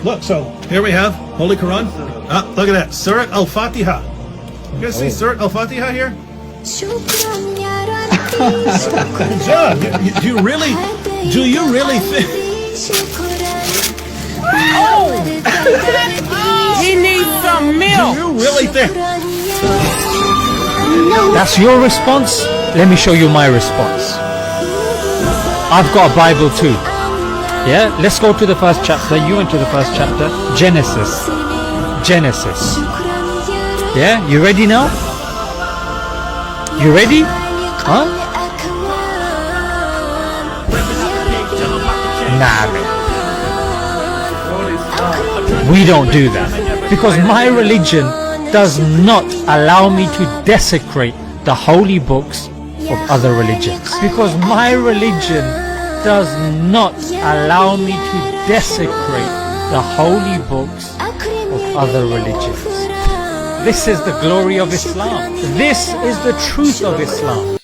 Look, so here we have Holy Quran. Look at that, Surah Al-Fatiha. You guys see Surah Al-Fatiha here? John, do you really think? He needs some Do milk. you really think? That's your response? Let me show you my response. I've got a Bible too. Yeah, let's go to the first chapter. You went to the first chapter. Genesis. Yeah, you ready now? You ready? Huh? Nah, man. We don't do that. Because my religion does not allow me to desecrate the holy books of other religions. Because my religion does not allow me to desecrate the holy books of other religions. This is the glory of Islam. This is the truth of Islam.